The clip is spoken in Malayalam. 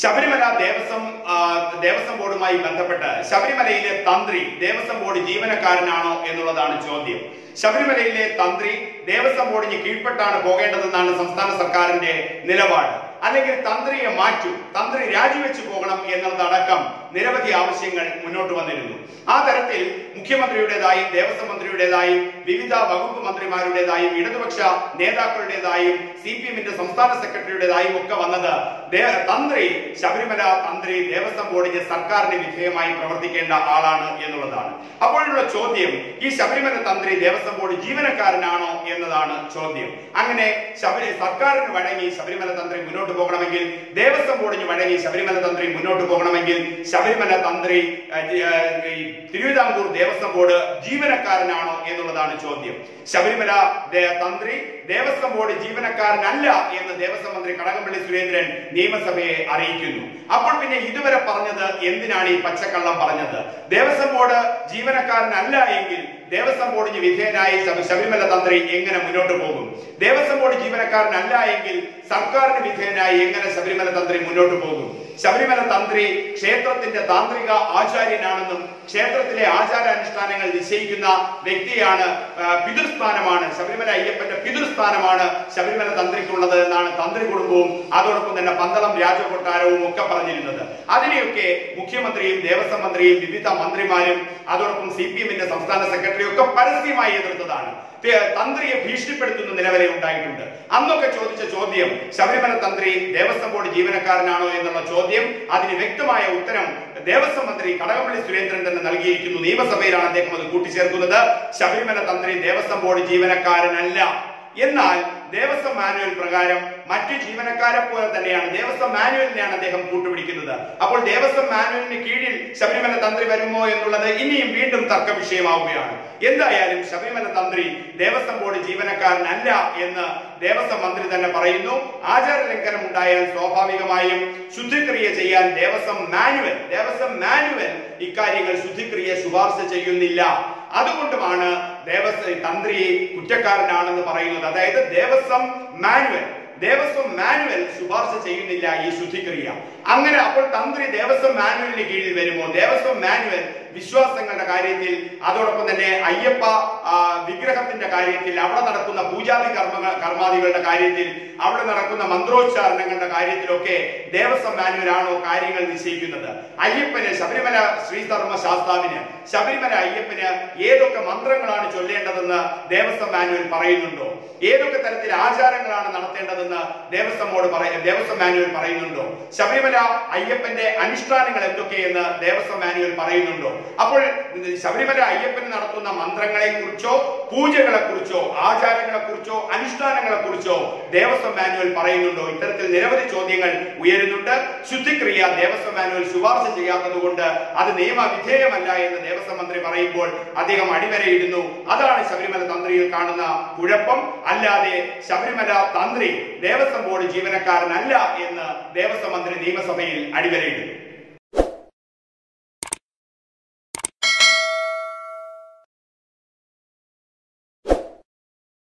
ശബരിമല ദേവസ്വം ബോർഡുമായി ബന്ധപ്പെട്ട് ശബരിമലയിലെ തന്ത്രി ദേവസ്വം ബോർഡ് ജീവനക്കാരനാണോ എന്നുള്ളതാണ് ചോദ്യം. ശബരിമലയിലെ തന്ത്രി ദേവസ്വം ബോർഡിന് കീഴ്പ്പെട്ടാണ് പോകേണ്ടതെന്നാണ് സംസ്ഥാന സർക്കാരിന്റെ നിലപാട്. അല്ലെങ്കിൽ തന്ത്രിയെ മാറ്റും, തന്ത്രി രാജിവെച്ചു പോകണം എന്നതടക്കം നിരവധി ആവശ്യങ്ങൾ മുന്നോട്ട് വന്നിരുന്നു. ആ തരത്തിൽ മുഖ്യമന്ത്രിയുടേതായും ദേവസ്വം മന്ത്രിയുടേതായും വിവിധ വകുപ്പ് മന്ത്രിമാരുടേതായും ഇടതുപക്ഷ നേതാക്കളുടേതായും CPM-ന്റെ സംസ്ഥാന സെക്രട്ടറിയുടേതായും ഒക്കെ വന്നത് ശബരിമല തന്ത്രി ദേവസ്വം ബോർഡിന് സർക്കാരിന് വിധേയമായി പ്രവർത്തിക്കേണ്ട ആളാണ് എന്നുള്ളതാണ്. അപ്പോഴുള്ള ചോദ്യം, ഈ ശബരിമല തന്ത്രി ദേവസ്വം ബോർഡ് ജീവനക്കാരനാണോ എന്നതാണ് ചോദ്യം. അങ്ങനെ സർക്കാരിന് വഴങ്ങി ശബരിമല തന്ത്രി മുന്നോട്ട് പോകണമെങ്കിൽ, ദേവസ്വം ബോർഡിന് വഴങ്ങി ശബരിമല തന്ത്രി മുന്നോട്ട് പോകണമെങ്കിൽ, ശബരിമല തന്ത്രി തിരുവിതാംകൂർ ദേവസ്വം ബോർഡ് ജീവനക്കാരനാണോ എന്നുള്ളതാണ് ചോദ്യം. ശബരിമല തന്ത്രി ദേവസ്വം ബോർഡ് ജീവനക്കാരനല്ല എന്ന് ദേവസ്വം മന്ത്രി കടകംപള്ളി സുരേന്ദ്രൻ നിയമസഭയെ അറിയിക്കുന്നു. അപ്പോൾ പിന്നെ ഇതുവരെ പറഞ്ഞത് എന്തിനാണ് ഈ പച്ചക്കള്ളം പറഞ്ഞത്? ദേവസ്വം ബോർഡ് ജീവനക്കാരനല്ല എങ്കിൽ ദേവസ്വം ബോർഡിന് വിധേയനായി ശബരിമല തന്ത്രി എങ്ങനെ മുന്നോട്ട് പോകും? ദേവസ്വം ബോർഡ് ജീവനക്കാരനല്ല എങ്കിൽ സർക്കാരിന് വിധേയനായി എങ്ങനെ ശബരിമല തന്ത്രി മുന്നോട്ട് പോകും? ശബരിമല തന്ത്രി ക്ഷേത്രത്തിന്റെ താന്ത്രിക ആചാര്യനാണെന്നും ക്ഷേത്രത്തിലെ ആചാരാനുഷ്ഠാനങ്ങൾ നിശ്ചയിക്കുന്ന വ്യക്തിയാണ്, പിതൃസ്ഥാനമാണ്, ശബരിമല അയ്യപ്പന്റെ പിതൃസ്ഥാനമാണ് ശബരിമല തന്ത്രിക്കുള്ളത് എന്നാണ് തന്ത്രി കുടുംബവും അതോടൊപ്പം തന്നെ പന്തളം രാജകൊട്ടാരവും ഒക്കെ പറഞ്ഞിരുന്നത്. അതിനെയൊക്കെ മുഖ്യമന്ത്രിയും ദേവസ്വം മന്ത്രിയും വിവിധ മന്ത്രിമാരും അതോടൊപ്പം CPM-ന്റെ സംസ്ഥാന സെക്രട്ടറി ഒക്കെ പരസ്യമായി എതിർത്തതാണ്. തന്ത്രിയെ ഭീഷണിപ്പെടുത്തുന്ന നിലവരെ ഉണ്ടായിട്ടുണ്ട്. അന്നൊക്കെ ചോദിച്ച ചോദ്യം ശബരിമല തന്ത്രി ദേവസ്വം ബോർഡ് ജീവനക്കാരനാണോ എന്നുള്ള ചോദ്യം, അതിന് വ്യക്തമായ ഉത്തരം ദേവസ്വം മന്ത്രി കടകംപള്ളി സുരേന്ദ്രൻ തന്നെ നൽകിയിരിക്കുന്നു. നിയമസഭയിലാണ് അദ്ദേഹം അത് കൂട്ടിച്ചേർക്കുന്നത്. ശബരിമല തന്ത്രി ദേവസ്വം ബോർഡ് ജീവനക്കാരനല്ല. എന്നാൽ ദേവസ്വം മാനുവൽ പ്രകാരം മറ്റു ജീവനക്കാരെ പോലെ തന്നെയാണ്, ദേവസ്വം മാനുവലിനെയാണ് അദ്ദേഹം കൂട്ടുപിടിക്കുന്നത്. അപ്പോൾ ദേവസ്വം മാനുവലിന് കീഴിൽ ശബരിമല തന്ത്രി വരുമോ എന്നുള്ളത് ഇനിയും വീണ്ടും തർക്ക വിഷയമാവുകയാണ്. എന്തായാലും ശബരിമല തന്ത്രി ദേവസ്വം ബോർഡ് ജീവനക്കാരനല്ല എന്ന് ദേവസ്വം മന്ത്രി തന്നെ പറയുന്നു. ആചാര ലംഘനം ഉണ്ടായാൽ സ്വാഭാവികമായും ശുദ്ധിക്രിയ ചെയ്യാൻ ദേവസ്വം മാനുവൽ ഇക്കാര്യങ്ങൾ ശുദ്ധിക്രിയ ശുപാർശ ചെയ്യുന്നില്ല. അതുകൊണ്ടുമാണ് തന്ത്രി കുറ്റക്കാരനാണെന്ന് പറയുന്നത്. അതായത് ദേവസ്വം മാനുവൽ ശുപാർശ ചെയ്യുന്നില്ല ഈ ശുദ്ധിക്രിയ. അങ്ങനെ അപ്പോൾ തന്ത്രി ദേവസ്വം മാനുവലിന് കീഴിൽ വരുമോ? ദേവസ്വം മാനുവൽ വിശ്വാസങ്ങളുടെ കാര്യത്തിൽ അതോടൊപ്പം തന്നെ അയ്യപ്പ വിഗ്രഹത്തിന്റെ കാര്യത്തിൽ, അവിടെ നടക്കുന്ന പൂജാതി കർമാദികളുടെ കാര്യത്തിൽ, അവിടെ നടക്കുന്ന മന്ത്രോച്ചാരണങ്ങളുടെ കാര്യത്തിലൊക്കെ ദേവസ്വം മാനുവലാണോ കാര്യങ്ങൾ നിശ്ചയിക്കുന്നത്? അയ്യപ്പന്, ശബരിമല ശ്രീധർമ്മ ശാസ്താവിന്, ശബരിമല അയ്യപ്പന് ഏതൊക്കെ മന്ത്രങ്ങളാണ് ചൊല്ലേണ്ടതെന്ന് ദേവസ്വം മാനുവൽ പറയുന്നുണ്ടോ? ഏതൊക്കെ തരത്തിൽ ആചാരങ്ങളാണ് നടത്തേണ്ടതെന്ന് ദേവസ്വം മാനുവൽ പറയുന്നുണ്ടോ? ശബരിമല അയ്യപ്പന്റെ അനുഷ്ഠാനങ്ങൾ എന്തൊക്കെയെന്ന് ദേവസ്വം മാനുവൽ പറയുന്നുണ്ടോ? അപ്പോൾ ശബരിമല അയ്യപ്പന് നടത്തുന്ന മന്ത്രങ്ങളെ കുറിച്ചോ പൂജകളെ കുറിച്ചോ ആചാരങ്ങളെ കുറിച്ചോ അനുഷ്ഠാനങ്ങളെ കുറിച്ചോ ദേവസ്വം മാനുവൽ പറയുന്നുണ്ടോ? ഇത്തരത്തിൽ നിരവധി ചോദ്യങ്ങൾ ഉയരുന്നുണ്ട്. ശുദ്ധിക്രിയ ദേവസ്വം മാനുവൽ ശുപാർശ ചെയ്യാത്തത് കൊണ്ട് അത് നിയമവിധേയമല്ല എന്ന് ദേവസ്വം മന്ത്രി പറയുമ്പോൾ അദ്ദേഹം അടിവരയിടുന്നു. അതാണ് ശബരിമല തന്ത്രിയിൽ കാണുന്ന കുഴപ്പം. അല്ലാതെ ശബരിമല തന്ത്രി ദേവസ്വം ബോർഡ് ജീവനക്കാരനല്ല എന്ന് ദേവസ്വം മന്ത്രി നിയമസഭയിൽ അടിവരയിടുന്നു.